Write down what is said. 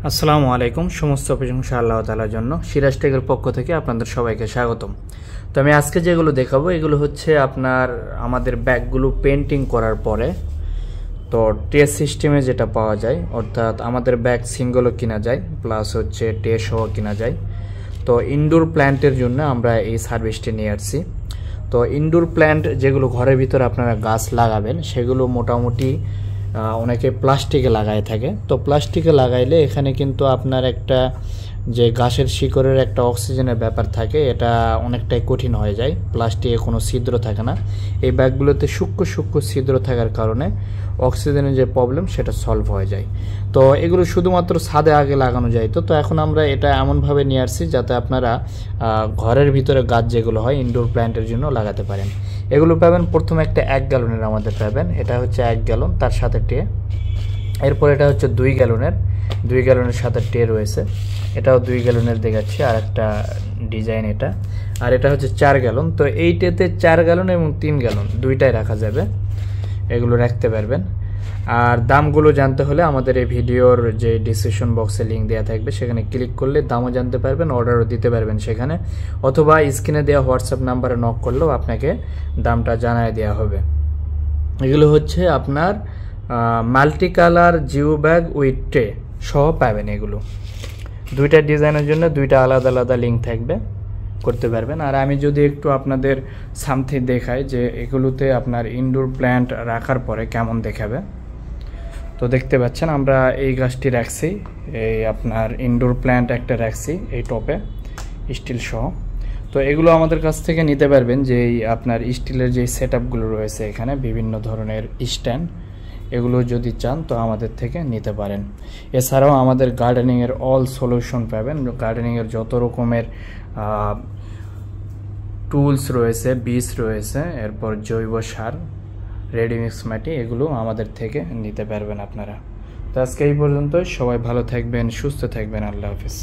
আসসালামু আলাইকুম। সমস্ত প্রশংসা আল্লাহ তাআলার জন্য। সিরাজ টেকের পক্ষ থেকে আপনাদের সবাইকে স্বাগতম। তো আমি আজকে যেগুলো দেখাবো এগুলো হচ্ছে আপনার আমাদের ব্যাগগুলো পেন্টিং করার পরে তো ট্রে সিস্টেমে যেটা পাওয়া যায়, অর্থাৎ আমাদের ব্যাগ সিঙ্গেলও কিনা যায় প্লাস হচ্ছে ট্রে সহ কিনা যায়। তো ইনডোর প্ল্যান্টের জন্য আমরা এই সার্ভিসটি নিয়ে আসছি। তো ইনডোর প্ল্যান্ট যেগুলো ঘরের ভিতরে আপনারা গাছ লাগাবেন সেগুলো মোটামুটি অনেকে প্লাস্টিকে লাগায় থাকে। তো প্লাস্টিকে লাগাইলে এখানে কিন্তু আপনার একটা যে গাছের শিকড়ের একটা অক্সিজেনের ব্যাপার থাকে, এটা অনেকটাই কঠিন হয়ে যায়। প্লাস্টিকে কোনো ছিদ্র থাকে না। এই ব্যাগগুলোতে সূক্ষ্ম সূক্ষ্ম ছিদ্র থাকার কারণে অক্সিজেনের যে প্রবলেম সেটা সলভ হয়ে যায়। তো এগুলো শুধুমাত্র ছাদে আগে লাগানো যায়। তো এখন আমরা এটা এমনভাবে নিয়ে আসছি যাতে আপনারা ঘরের ভিতরে গাছ যেগুলো হয় ইনডোর প্ল্যান্টের জন্য লাগাতে পারেন। এগুলো পাবেন প্রথমে একটা 1 গ্যালনের আমাদের পাবেন, এটা হচ্ছে 1 গ্যালন, তার সাথে ট্রে। এরপর এটা হচ্ছে 2 গ্যালনের, 2 গ্যালনের সাথে ট্রে রয়েছে, এটাও 2 গ্যালনের দেখাচ্ছি, আর একটা ডিজাইন এটা। আর এটা হচ্ছে 4 গ্যালন। তো এইটাতে 4 গ্যালন এবং 3 গ্যালন দুইটাই রাখা যাবে, এগুলো রাখতে পারবেন। আর দামগুলো জানতে হলে আমাদের এই ভিডিওর যে ডিসক্রিপশন বক্সে লিঙ্ক দেওয়া থাকবে সেখানে ক্লিক করলে দামও জানতে পারবেন, অর্ডারও দিতে পারবেন সেখানে, অথবা স্ক্রিনে দেওয়া হোয়াটসঅ্যাপ নাম্বারে নক করলেও আপনাকে দামটা জানায় দেওয়া হবে। এগুলো হচ্ছে আপনার multi colour geo bag with tray সহ পাবেন। এগুলো দুইটা ডিজাইনের জন্য দুইটা আলাদা আলাদা লিঙ্ক থাকবে, করতে পারবেন। আর আমি যদি একটু আপনাদের সামথে দেখাই যে এগুলোতে আপনার ইনডোর প্ল্যান্ট রাখার পরে কেমন দেখাবে। তো দেখতে পাচ্ছেন আমরা এই গাছটি রাখছি, এই আপনার ইনডোর প্ল্যান্ট একটা রাখছি এই টপে স্টিল সহ। তো এগুলো আমাদের কাছ থেকে নিতে পারবেন, যে আপনার স্টিলের যে সেটআপগুলো রয়েছে এখানে বিভিন্ন ধরনের স্ট্যান্ড, এগুলো যদি চান তো আমাদের থেকে নিতে পারেন। এছাড়াও আমাদের গার্ডেনিংয়ের অল সলিউশন পাবেন, গার্ডেনিংয়ের যত রকমের টুলস রয়েছে, বীজ রয়েছে, এরপর জৈব সার, রেডিমিক্স মাটি, এগুলো আমাদের থেকে নিতে পারবেন আপনারা। তো আজকে এই পর্যন্ত, সবাই ভালো থাকবেন, সুস্থ থাকবেন, আল্লাহ হাফেজ।